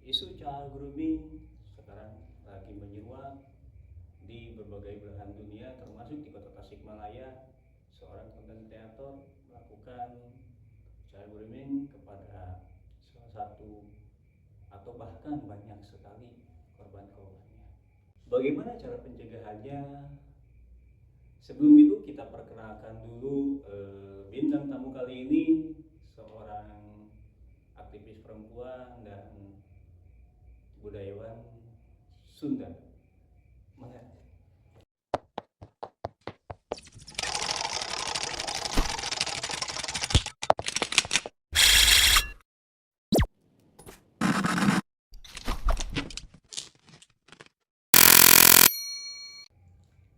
Isu child grooming sekarang lagi menyeruak di berbagai belahan dunia, termasuk di kota Tasikmalaya. Seorang konten kreator melakukan child grooming kepada salah satu atau bahkan banyak sekali korban-korbannya. Bagaimana cara pencegahannya? Sebelum itu kita perkenalkan dulu bintang tamu kali ini, seorang aktivis perempuan dan budayawan Sunda. Melihat.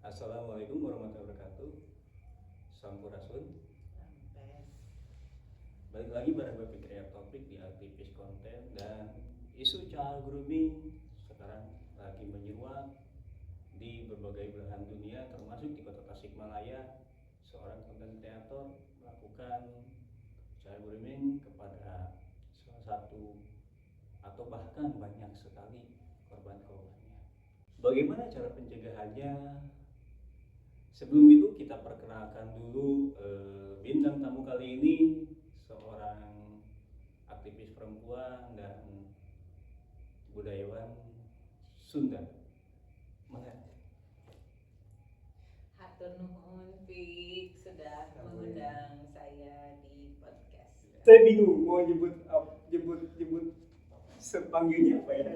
Assalamualaikum warahmatullahi wabarakatuh. Sampurasun. Balik lagi bareng gue Fikri Topik di aktivis konten dan isu child grooming sekarang lagi menyeruak di berbagai belahan dunia, termasuk di kota Tasikmalaya. Seorang konten kreator melakukan child grooming kepada salah satu atau bahkan banyak sekali korban-korbannya. Bagaimana cara pencegahannya? Sebelum itu kita perkenalkan dulu bintang tamu kali ini, seorang aktivis perempuan dan budayawan Sunda. Melihat. Hatur nuhun Fik sudah mengundang saya di podcast. Saya bingung mau nyebut sepanggilnya apa ya?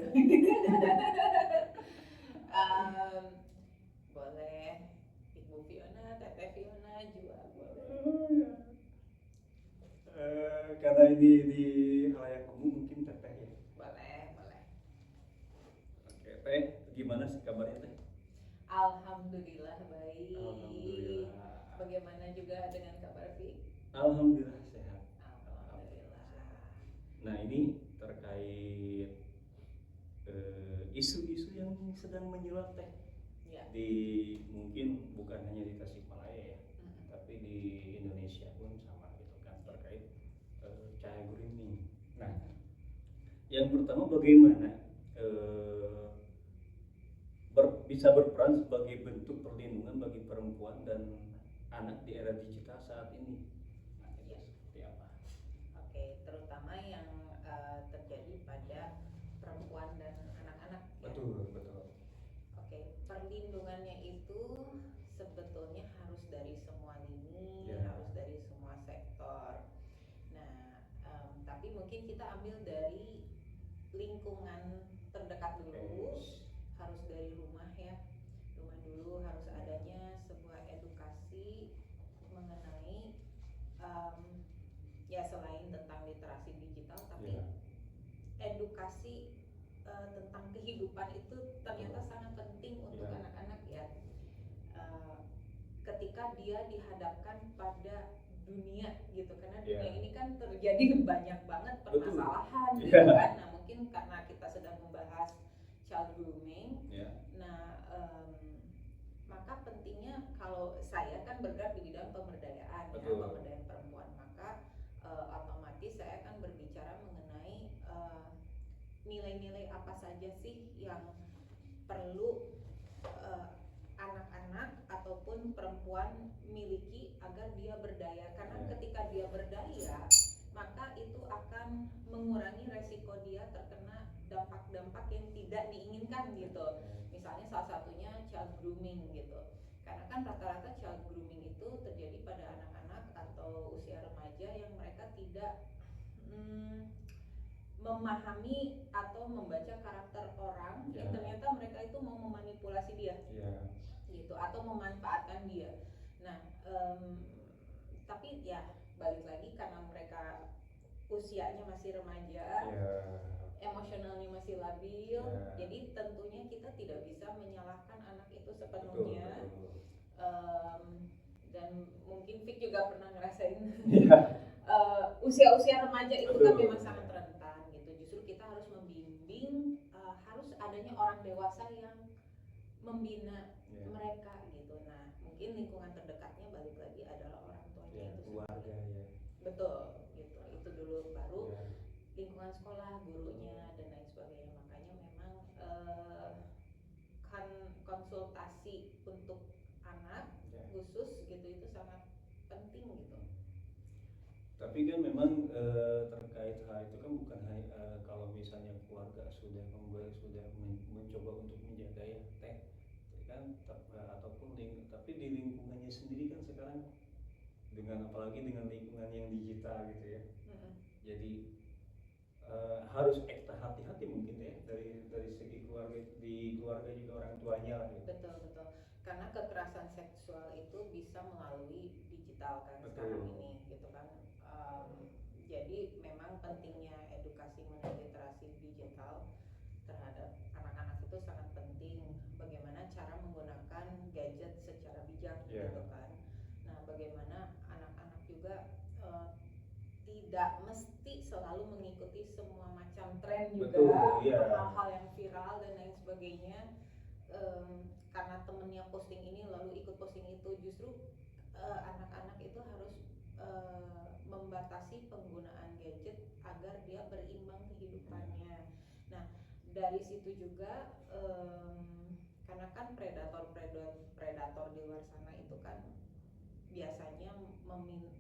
Boleh Ibu Fiona, Teteh Fiona juga boleh. Karena ini di halayak umum mungkin Teteh ya. Boleh. Oke, Teh, gimana sih kabarnya Teh? Alhamdulillah baik. Alhamdulillah. Bagaimana juga dengan kabar Fik? Alhamdulillah sehat. Alhamdulillah. Nah, ini terkait isu-isu yang sedang menyeruak Teh. Ya. Di mungkin bukan hanya di Tasikmalaya ya, tapi di Indonesia pun sama gitu kan, terkait child grooming. Nah, yang pertama bagaimana bisa berperan sebagai bentuk perlindungan bagi perempuan dan anak di era digital saat ini. Nah, itu seperti apa? Oke, terutama yang terjadi pada perempuan dan anak-anak. Betul. Oke, perlindungannya itu sebetulnya harus dari semua lini, harus dari semua sektor. Nah, tapi mungkin kita ambil dari lingkungan terdekat dulu, harus dari rumah ya. Rumah dulu harus adanya sebuah edukasi mengenai ya selain tentang literasi digital, tapi edukasi tentang kehidupan itu ternyata sangat penting untuk anak-anak ya. Ketika dia dihadapkan pada dunia gitu, karena dunia ini kan terjadi banyak banget permasalahan gitu kan. Nah, mungkin karena kita sedang membahas child grooming, nah maka pentingnya, kalau saya kan bergerak di bidang pemberdayaan ya, pemberdayaan perempuan, maka otomatis saya akan berbicara mengenai nilai-nilai apa saja sih yang perlu anak-anak ataupun perempuan miliki agar dia berdaya. Karena ketika dia berdaya, maka itu akan mengurangi resiko dia terkena dampak-dampak yang tidak diinginkan gitu. Misalnya salah satunya child grooming gitu. Karena kan rata-rata child grooming itu terjadi pada anak-anak atau usia remaja yang mereka tidak memahami atau membaca karakter orang yang ternyata mereka itu mau memanipulasi dia, gitu, atau memanfaatkan dia. Nah, tapi ya balik lagi, karena mereka usianya masih remaja, emosionalnya masih labil, jadi tentunya kita tidak bisa menyalahkan anak itu sepenuhnya. Dan mungkin Fik juga pernah ngerasain usia-usia remaja itu kan memang sangat rentan gitu. Justru kita harus membimbing, harus adanya orang dewasa yang membina mereka gitu. Nah, mungkin lingkungan terdekatnya balik lagi adalah orang tuanya itu keluarga ya. Betul gitu. Itu dulu, baru lingkungan sekolah, gurunya dan lain sebagainya. Tapi kan memang terkait hal itu kan bukan hanya kalau misalnya keluarga sudah mencoba untuk menjaga ya teh kan ataupun tapi di lingkungannya sendiri kan sekarang dengan apalagi dengan lingkungan yang digital gitu ya. Jadi harus ekstra hati-hati mungkin ya dari segi keluarga, di keluarga juga orang tuanya lah gitu. Betul. Karena kekerasan seksual itu bisa melalui digital kan sekarang ini gitu kan. Jadi memang pentingnya edukasi mengenai literasi digital terhadap anak-anak itu sangat penting. Bagaimana cara menggunakan gadget secara bijak gitu kan. Nah, bagaimana anak-anak juga tidak mesti selalu mengikuti semua macam tren juga, hal-hal yang viral dan lain sebagainya. Karena temennya posting ini lalu ikut posting itu, justru anak-anak itu harus membatasi penggunaan gadget agar dia berimbang kehidupannya. Nah, dari situ juga karena kan predator di luar sana itu kan biasanya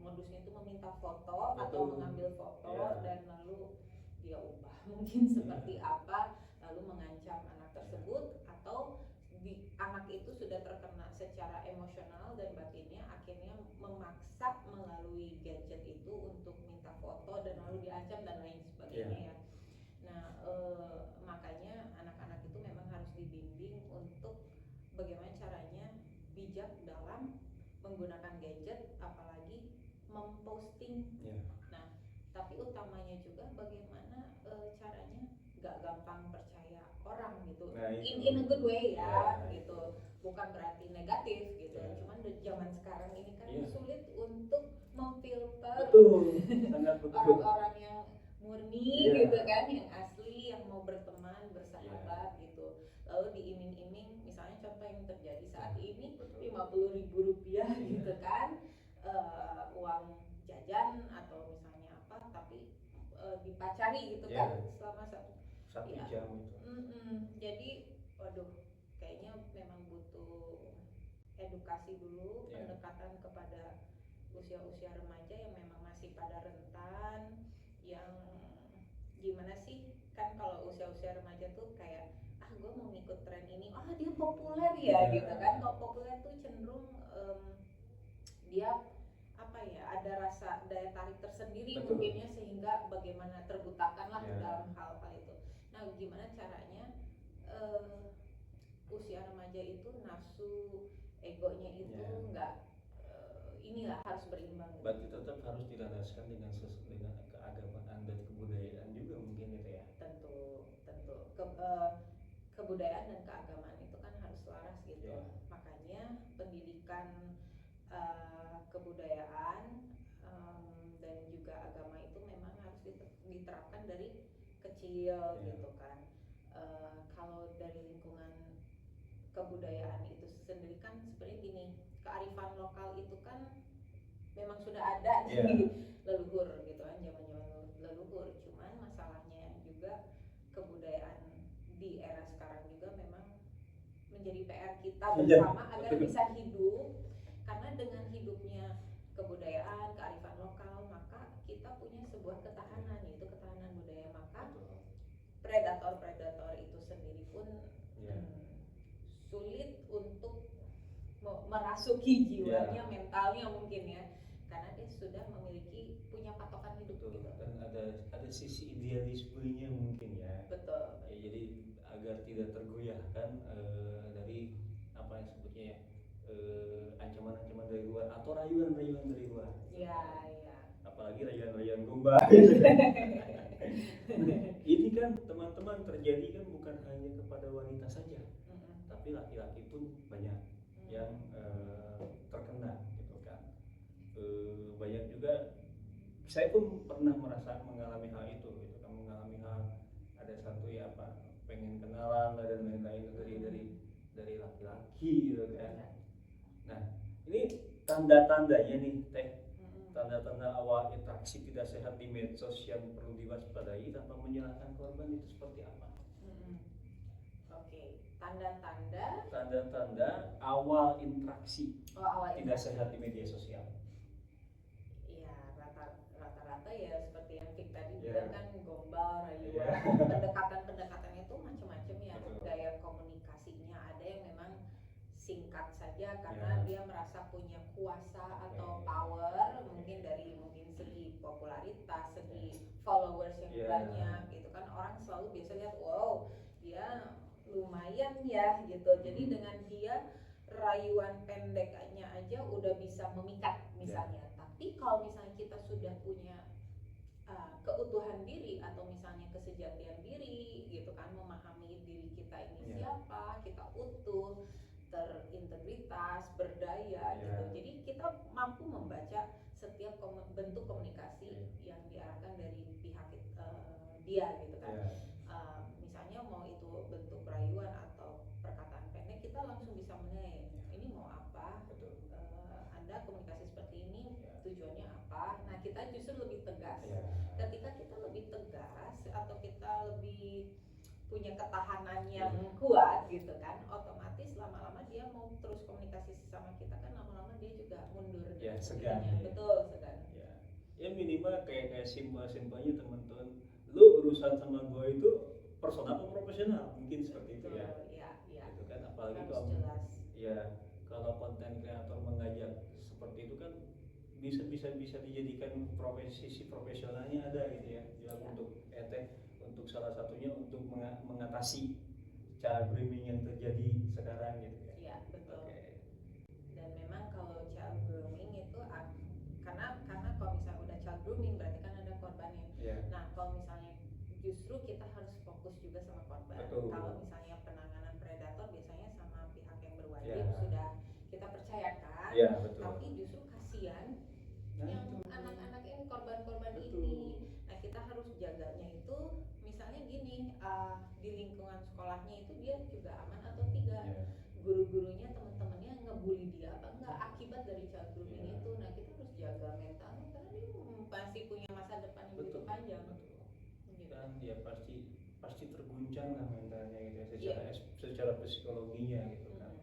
modusnya itu meminta foto atau mengambil foto dan lalu dia ubah mungkin seperti apa, lalu mengancam anak tersebut, atau anak itu sudah terkena secara emosional dan batinnya akhirnya memaksa melalui gadget itu untuk minta foto dan lalu diancam dan lain sebagainya ya. Nah, makanya anak-anak itu memang harus dibimbing untuk bagaimana caranya bijak dalam menggunakan gadget, apalagi memposting. Nah, tapi utamanya juga bagaimana caranya gak gampang percaya orang gitu. In a good way ya, gitu. Bukan berarti negatif gitu. Cuman zaman sekarang ini kan sulit untuk memfilter orang-orang yang murni gitu kan, yang asli, yang mau berteman, bersahabat gitu. Lalu diiming-iming, misalnya contoh yang terjadi saat ini, 50.000 rupiah gitu kan, uang jajan atau misalnya apa, tapi dipacari gitu kan selama satu jam itu. Jadi, waduh, kayaknya memang butuh edukasi dulu, pendekatan kepada usia-usia remaja yang memang masih pada rentan, yang gimana sih, kan kalau usia-usia remaja tuh kayak gue mau ngikut tren ini, dia populer ya gitu kan. Kalau populer tuh cenderung dia apa ya, ada rasa daya tarik tersendiri mungkinnya, sehingga bagaimana terbutakan lah dalam hal-hal itu. Nah, gimana caranya usia remaja itu nafsu egonya itu enggak inilah harus berimbang. Berarti tetap harus dilandaskan dengan keagamaan dan kebudayaan juga mungkin gitu ya. Tentu. Kebudayaan dan keagamaan itu kan harus selaras gitu. Makanya pendidikan kebudayaan dan juga agama itu memang harus diterapkan dari kecil gitu kan. Kalau dari lingkungan kebudayaan itu sendiri kan sebenarnya gini, kearifan lokal itu kan memang sudah ada di leluhur gitu kan, zaman-zaman leluhur. Cuman masalahnya juga kebudayaan di era sekarang juga memang menjadi PR kita bersama agar bisa hidup. Karena dengan hidupnya kebudayaan, kearifan lokal, maka kita punya sebuah ketahanan, yaitu ketahanan budaya. Maka predator-predator itu sendiri pun sulit untuk merasuki jiwanya, mentalnya mungkin ya, karena dia sudah punya patokan hidup gitu. Dan ada sisi idealismenya mungkin ya. Betul. Jadi agar tidak tergoyahkan dari apa yang sebutnya ya, ancaman-ancaman dari luar atau rayuan-rayuan dari luar. Iya. Apalagi rayuan-rayuan gombal. Ini kan teman-teman terjadi kan bukan hanya kepada wanita saja, tapi laki-laki pun banyak yang terkena gitu kan. Banyak juga, saya pun pernah mengalami hal itu gitu kan, mengalami hal ada satu ya pengen kenalan dan lain-lain dari laki-laki gitu kan. Nah, ini tanda-tandanya nih Teh, tanda-tanda awal interaksi tidak sehat di medsos yang perlu diwaspadai tanpa menyalahkan korban itu seperti apa? Oke, tanda-tanda awal interaksi tidak sehat di media sosial. Iya, rata-rata pendekatan-pendekatannya itu macam-macam ya. Betul. Gaya komunikasinya ada yang memang singkat saja karena Ya. dia merasa punya kuasa atau Oke. power, mungkin dari segi popularitas, segi Ya. followers yang Ya. banyak gitu kan. Orang selalu biasa lihat, wow dia lumayan ya gitu. Jadi dengan dia rayuan pendeknya aja udah bisa memikat misalnya. Tapi kalau misalnya kita sudah punya keutuhan diri atau misalnya kesejatian diri gitu kan, memahami diri kita ini siapa, kita utuh, terintegritas, berdaya gitu. Jadi kita mampu membaca setiap bentuk komunikasi yang diarahkan dari pihak dia gitu kan. Misalnya mau itu bentuk rayuan atau perkataan pendek, kita langsung bisa menilai ini mau apa. Anda komunikasi seperti ini tujuannya apa. Nah kita justru lebih tegas. Ketika kita lebih tegas atau kita lebih punya ketahanan yang kuat gitu kan, otomatis lama-lama dia mau terus komunikasi sama kita kan, lama-lama dia juga mundur. Segan. Betul, segan. Ya minimal kayak simpel-simpelnya teman-teman, lu urusan sama gue itu personal atau profesional, mungkin seperti itu ya. Gitu kan, apalagi kalau jelas. Ya kalau konten kreator mengajak seperti itu kan bisa dijadikan sisi profesionalnya ada gitu ya. Untuk salah satunya untuk mengatasi child grooming yang terjadi sekarang gitu ya. Iya, betul. Dan memang kalau child grooming itu karena kalau misalnya udah child grooming berarti kan ada korbannya. Nah, kalau misalnya justru kita harus fokus juga sama korban. Kalau misalnya penanganan predator biasanya sama pihak yang berwajib sudah kita percayakan. Tapi justru kasihan yang anak-anak ini, korban-korban ini. Nah, kita harus jaganya itu misalnya gini, di lingkungan sekolahnya itu dia juga aman atau tidak. Guru-gurunya, teman-temannya ngebully dia apa enggak akibat dari child grooming itu. Nah, kita harus jaga mentalnya karena dia pasti punya masa depan yang begitu panjang. Dan dia pasti terguncang lah mentalnya gitu ya, secara psikologinya gitu kan.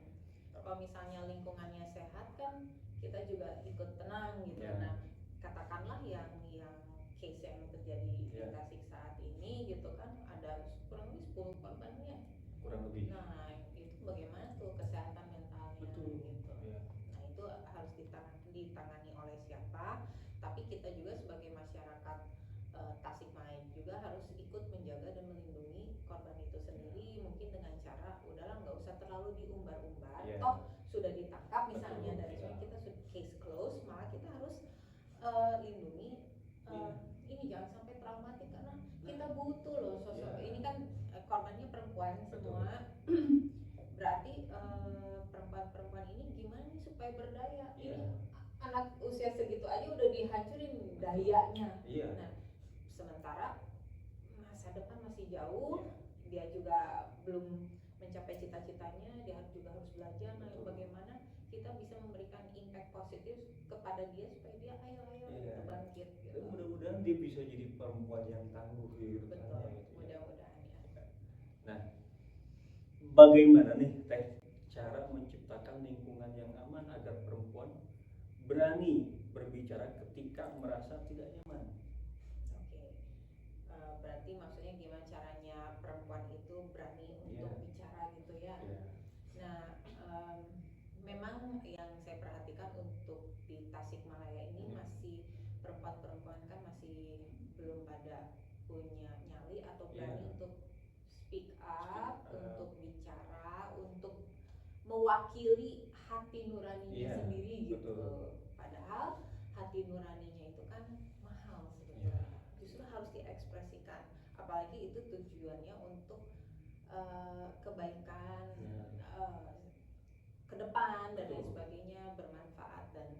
Kalau misalnya lingkungannya sehat kan kita juga ikut tenang gitu. Nah, katakanlah yang case yang terjadi di Tasik saat ini gitu kan, ada kurang lebih 10 korbannya. Kurang lebih. Nah, itu bagaimana tuh kesehatan mentalnya gitu. Nah, itu harus ditangani oleh siapa? Tapi kita juga sebagai masyarakat Tasikmalaya juga harus ikut menjaga dan melindungi korban itu sendiri, mungkin dengan cara udahlah nggak usah terlalu diumbar-umbar. Toh sudah ditangkap misalnya dari sini kita sudah case close, malah kita harus lindungi ini jangan sampai traumatik karena kita butuh loh sosok ini kan korbannya perempuan semua. Berarti perempuan-perempuan ini gimana nih supaya berdaya? Ini anak usia segitu aja udah dihancurin dayanya. Nah, sementara masa depan masih jauh, dia juga belum mencapai cita-citanya, dia juga harus belajar. Nah, bagaimana kita bisa memberikan impact positif kepada dia supaya dia ayo gitu bangkit gitu. Mudah-mudahan dia bisa jadi perempuan yang tangguh gitu. Betul, mudah-mudahan ya. Nah, bagaimana nih Teh cara menciptakan lingkungan yang aman agar perempuan berani berbicara ketika merasa tidak nyaman? Berarti maksudnya gimana caranya perempuan itu berani untuk bicara gitu ya. Nah, memang yang saya perhatikan untuk di Tasikmalaya ini masih perempuan-perempuan kan masih belum pada punya nyali atau berani untuk speak up, untuk bicara, untuk mewakili hati nuraninya sendiri gitu. Padahal hati nuraninya itu kan mahal sebetulnya. Justru harus diekspresikan, apalagi itu tujuannya untuk kebaikan ke depan dan lain sebagainya, bermanfaat dan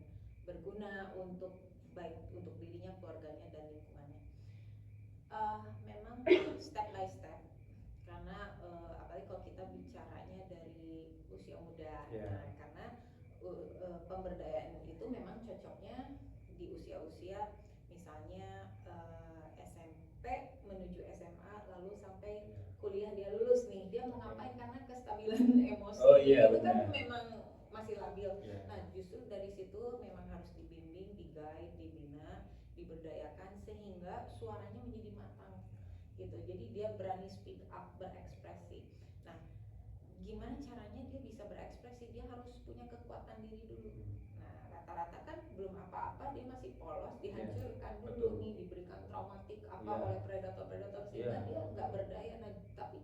berguna untuk baik untuk dirinya, keluarganya dan lingkungannya. Memang step by step karena apalagi kalau kita bicaranya dari usia muda. Nah, karena pemberdayaan itu memang cocoknya di usia-usia misalnya SMP menuju SMA lalu sampai kuliah dia lulus nih, dia mau ngapain karena kestabilan emosi itu kan memang masih labil. Nah, justru dari situ memang harus dibimbing, diguide, dibina, diberdayakan sehingga suaranya menjadi matang. gitu. Jadi dia berani speak up, berekspresi. Nah, gimana caranya dia bisa berekspresi? Dia harus punya kekuatan diri dulu. Nah, rata-rata kan belum apa-apa dia masih polos, dihancurkan dulu nih, diberikan traumatik apa oleh predator-predator sehingga dia nggak berdaya. Nah, tapi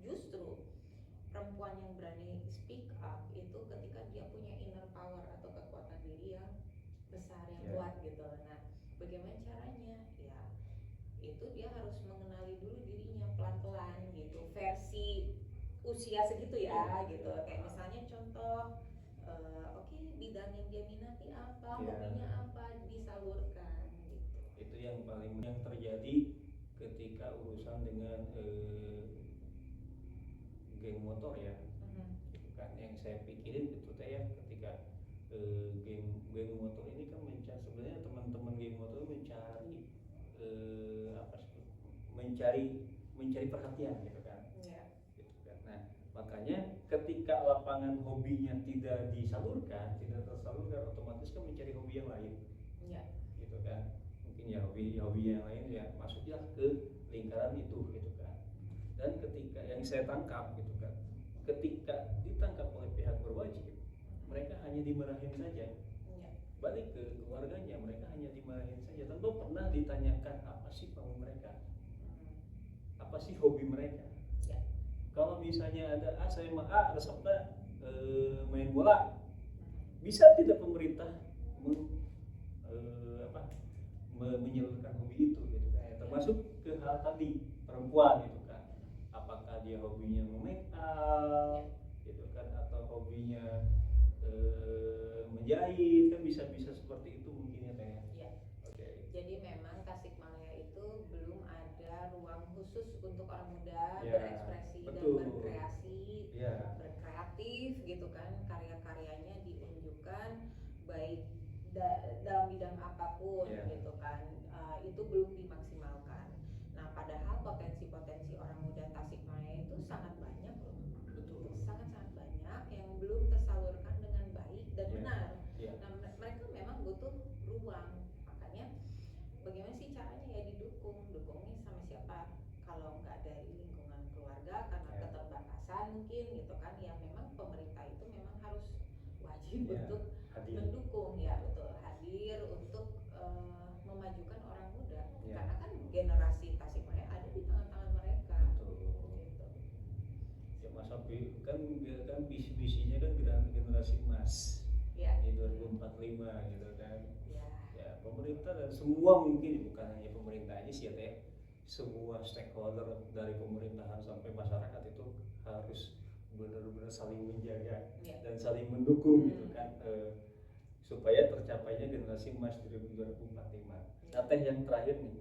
justru perempuan yang berani speak up itu ketika dia punya inner power atau kekuatan diri yang besar, yang kuat gitu. Nah, bagaimana caranya? Ya, itu dia harus mengenali dulu dirinya pelan-pelan gitu, versi usia segitu ya gitu. Kayak misalnya contoh, oke, bidang yang dia minati apa, hobinya apa, disalurkan gitu. Itu yang paling yang terjadi ketika urusan dengan geng motor ya. Gitu kan yang saya pikirin gitu teh ya, ketika geng motor ini kan mencari, sebenarnya teman-teman geng motor mencari apa sih, mencari perhatian gitu kan. Gitu kan. Nah, makanya ketika lapangan hobinya tidak tersalurkan, otomatis kan mencari hobi yang lain. Gitu kan. Mungkin ya hobi yang lain ya masuknya ke lingkaran itu gitu kan. Dan ketika yang saya tangkap gitu kan, ketika ditangkap oleh pihak berwajib, mereka hanya dimarahin saja. Balik ke keluarganya, mereka hanya dimarahin saja tanpa pernah ditanyakan apa sih mau mereka, apa sih hobi mereka. Kalau misalnya ada saya mah resepnya main bola, bisa tidak pemerintah menyalurkan hobi itu gitu kan, termasuk ke hal tadi perempuan gitu kan, apakah dia hobinya make up gitu kan, atau hobinya menjahit kan, bisa seperti itu mungkin ya Teh. Oke. Jadi memang Tasikmalaya itu belum ada ruang khusus untuk orang muda berekspresi dan berkreasi, berkreatif gitu kan, karya-karyanya diunjukkan baik dalam bidang apapun gitu kan, itu belum dimaksimalkan. Nah, padahal potensi-potensi orang muda Tasikmalaya itu sangat banyak loh. Sangat-sangat banyak yang belum tersalurkan dengan baik dan benar. Nah, mereka memang butuh ruang. Makanya bagaimana sih caranya ya didukungnya sama siapa? Kalau nggak dari lingkungan keluarga karena keterbatasan mungkin gitu kan, ya memang pemerintah itu memang harus wajib untuk mendukung, ya betul, hadir untuk memajukan orang muda, karena kan generasi Tasikmalaya ada di tangan-tangan mereka. Gitu. Ya Mas Abi kan visi-misinya kan generasi emas di 2045 gitu kan. Ya pemerintah dan semua, mungkin bukan hanya pemerintah aja sih ya Teh, semua stakeholder dari pemerintahan sampai masyarakat itu harus benar-benar saling menjaga dan saling mendukung gitu kan, supaya tercapainya generasi emas di 2045. Nah Teh, yang terakhir nih,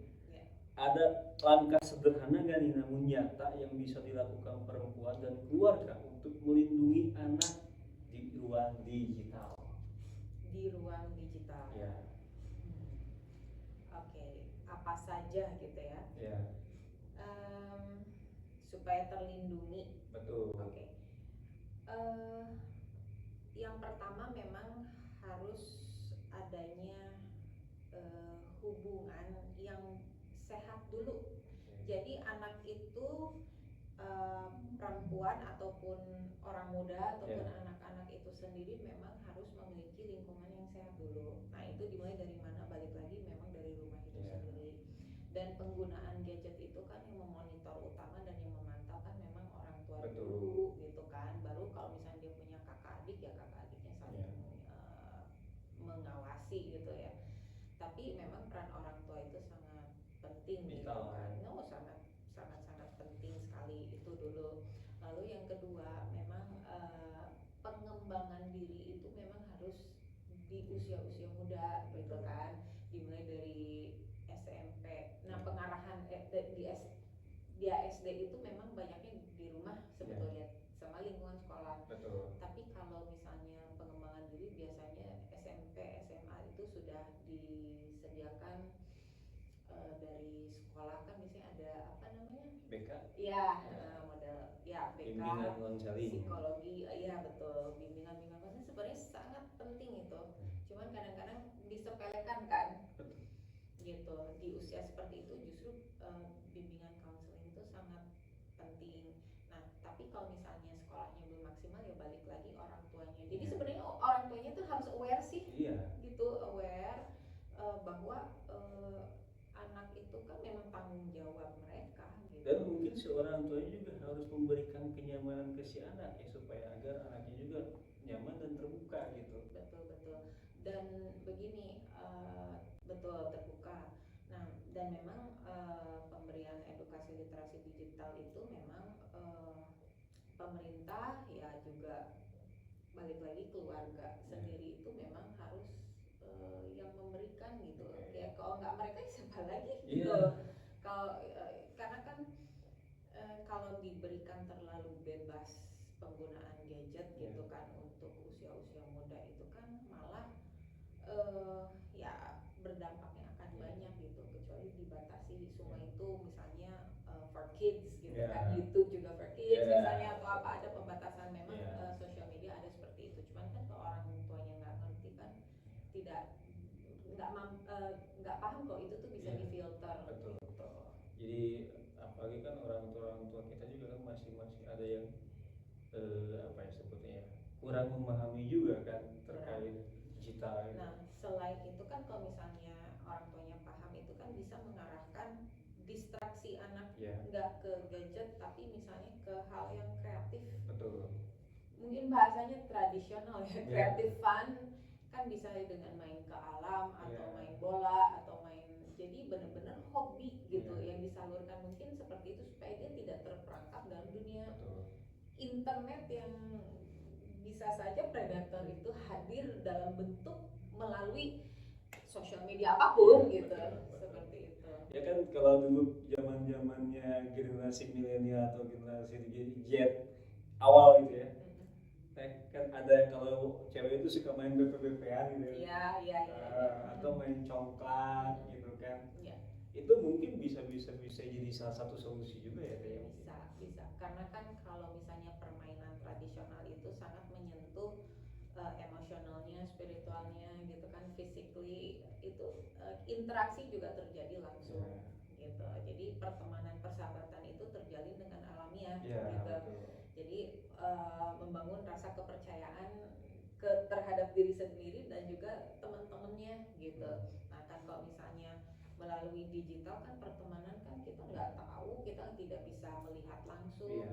ada langkah sederhana nggak nih namun nyata yang bisa dilakukan perempuan dan keluarga untuk melindungi anak di ruang digital? Di ruang digital. Oke, apa saja gitu ya? Supaya terlindungi. Betul. Oke. Yang pertama memang harus adanya hubungan yang sehat dulu. Jadi anak itu perempuan ataupun orang muda ataupun anak-anak itu sendiri memang harus memiliki lingkungan yang sehat dulu. Nah, itu dimulai dari mana? Balik lagi memang dari rumah itu sendiri. Dan penggunaan gadget itu kan yang memonitor utama dan yang memantau kan memang orang tua dulu gitu kan. Baru kalau misalnya dia punya kakak adik, ya kakak adiknya saling mengawasi gitu ya. Tapi memang peran orang tua itu sangat penting gitu kan. Sangat penting sekali itu dulu. Lalu yang kedua memang pengembangan diri itu memang harus di usia-usia muda gitu kan. Dimulai dari SMP. Nah, pengarahan di SD itu memang banyaknya di rumah sebetulnya sama lingkungan sekolah. Tapi kalau misalnya pengembangan diri biasanya SMP, SMA itu sudah disediakan dari sekolah kan, biasanya ada apa namanya? BK. Model BK, bimbingan konseling, psikologi, betul, bimbingan konseling sebenarnya sangat penting itu. Cuman kadang-kadang disepelekan kan. Gitu. Di usia seperti itu justru bimbingan konseling harus memberikan kenyamanan ke si anak ya, supaya agar anaknya juga nyaman dan terbuka gitu. Betul. Dan begini, betul terbuka. Nah, dan memang pemberian edukasi literasi digital itu memang pemerintah ya juga balik lagi keluarga sendiri itu memang harus yang memberikan gitu. Ya kalau nggak mereka siapa lagi gitu. Kalau karena kan kalau diberikan terlalu bebas penggunaan gadget gitu kan untuk usia-usia muda itu kan malah ya berdampaknya akan banyak gitu, kecuali dibatasi semua itu misalnya for kids gitu kan, YouTube juga for kids misalnya atau apa, ada pembatasan memang sosial media ada seperti itu. Cuman kan kalau orang tuanya nggak ngerti kan tidak nggak paham kok itu tuh bisa difilter. Betul. Jadi apalagi kan orang tua kita juga kan masih ada yang apa ya sebutnya ya, kurang memahami juga kan terkait digital. Nah, selain itu kan kalau misalnya orang tuanya paham itu kan bisa mengarahkan distraksi anak nggak ke gadget tapi misalnya ke hal yang kreatif. Betul. Mungkin bahasanya tradisional ya, kreatif fun kan bisa dengan main ke alam atau main bola atau main, jadi benar-benar hobi gitu yang disalurkan mungkin seperti itu supaya dia tidak terperangkap dalam dunia internet yang bisa saja predator itu hadir dalam bentuk melalui sosial media apapun gitu. Seperti itu. Ya kan kalau dulu zamannya generasi milenial atau generasi Z awal gitu ya. Kan ada kalau cewek itu suka main BP-BP-an gitu. Iya. Atau main congklak gitu kan. Iya. Itu mungkin bisa jadi salah satu solusi juga ya kayak. Bisa. Karena kan kalau misalnya permainan tradisional itu sangat menyentuh emosionalnya, spiritualnya gitu kan, physically itu interaksi juga terjadi langsung gitu. Jadi pertemanan persahabatan itu terjalin dengan alamiah gitu. Jadi membangun rasa kepercayaan terhadap diri sendiri dan juga teman-temannya gitu. Nah kan kalau misalnya melalui digital kan pertemanan kan kita nggak tahu, kita tidak bisa melihat langsung,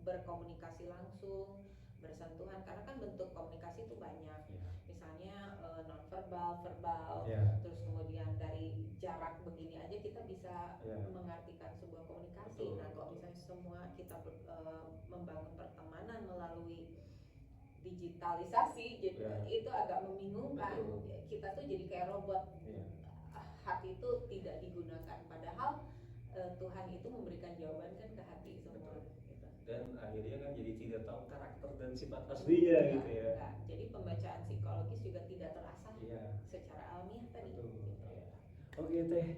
berkomunikasi langsung, bersentuhan, karena kan bentuk komunikasi itu banyak. Misalnya nonverbal, verbal, terus kemudian dari jarak begini aja kita bisa mengartikan sebuah komunikasi. Nah kalau misalnya semua kita membangun pertemanan melalui digitalisasi, jadi itu agak membingungkan. Kita tuh jadi kayak robot. Hati itu tidak digunakan, padahal Tuhan itu memberikan jawaban kan ke hati semua. Gitu. Dan akhirnya kan jadi tidak tahu karakter dan sifat aslinya gitu ya. Enggak. Jadi pembacaan psikologis juga tidak terasah secara alamiah tadi. Oke teh.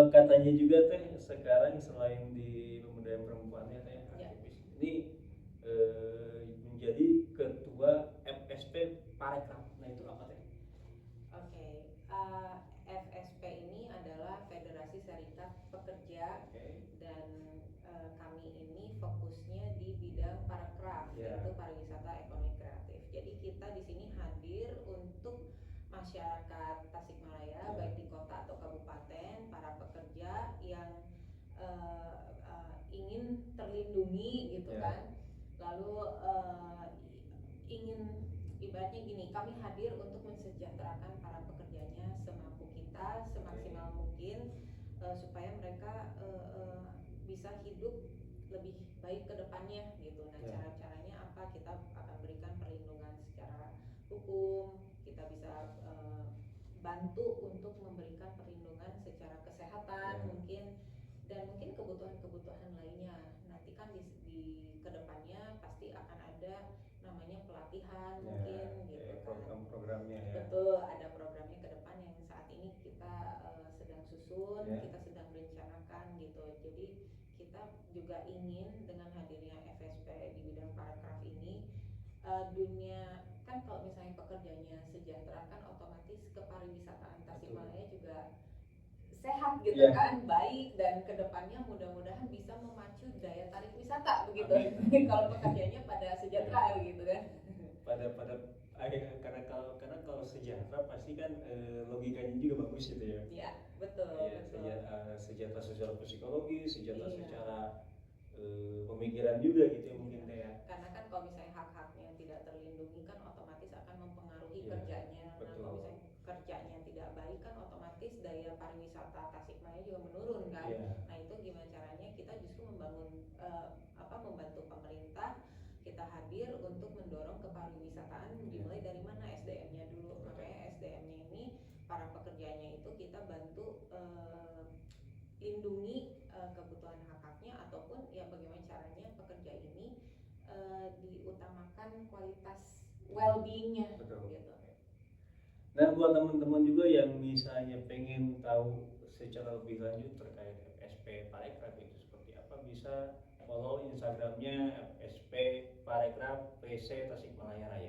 Katanya juga teh sekarang selain di pemberdayaan perempuannya teh aktivis ini menjadi ketua FSP Parekraf. Nah itu apa teh? Oke. FSP ini adalah Federasi Serikat Pekerja dan kami ini fokusnya di bidang parekraf, yaitu pariwisata ekonomi kreatif. Jadi kita di sini hadir untuk masyarakat Tasikmalaya, baik di kota atau kabupaten, para pekerja yang ingin terlindungi gitu kan. Lalu ingin, ibaratnya gini, kami hadir untuk mensejahterakan para pekerjanya semampu kita, semaksimal mungkin supaya mereka bisa hidup lebih baik ke depannya gitu. Nah cara-caranya apa? Kita akan berikan perlindungan secara hukum, kita bisa bantu untuk memberikan perlindungan secara kesehatan mungkin, dan mungkin kebutuhan-kebutuhan lainnya. Nanti kan di kedepannya pasti akan ada namanya pelatihan mungkin gitu kan. Program-programnya Betul, ada programnya ke depan yang saat ini kita sedang susun, kita sedang rencanakan gitu. Jadi kita juga ingin dengan hadirnya FSP di bidang parekraf ini, dunia kan kalau misalnya pekerjanya sejahtera kan otomatis kepariwisataan Tasikmalaya juga sehat gitu kan, baik, dan kedepannya mudah-mudahan bisa memacu daya tarik wisata begitu. Kalau pekerjanya pada sejahtera gitu kan. Karena kalau sejahtera pasti kan logikanya juga bagus gitu ya. Iya, betul. Sejahtera secara psikologi, sejahtera secara pemikiran juga gitu ya mungkin teh ya. Karena kan kalau misalnya hak-haknya tidak terlindungi kan otomatis akan mempengaruhi Iya, kerjanya. Nah betul. kalau misalnya kerjanya tidak baik kan otomatis daya pariwisata Tasikmalaya juga menurun kan. Iya. Nah itu gimana caranya kita justru membangun membantu pemerintah, kita hadir untuk mendorong kepariwisataan dimulai dari mana SDM-nya dulu. Makanya SDM-nya ini para pekerjanya itu kita bantu lindungi kebutuhan hak-haknya ataupun ya bagaimana caranya pekerja ini diutamakan kualitas well-being-nya gitu. Nah buat teman-teman juga yang misalnya pengen tahu secara lebih lanjut terkait FSP Parekraf itu seperti apa, bisa follow Instagramnya FSP Parekraf PC Tasikmalaya Raya.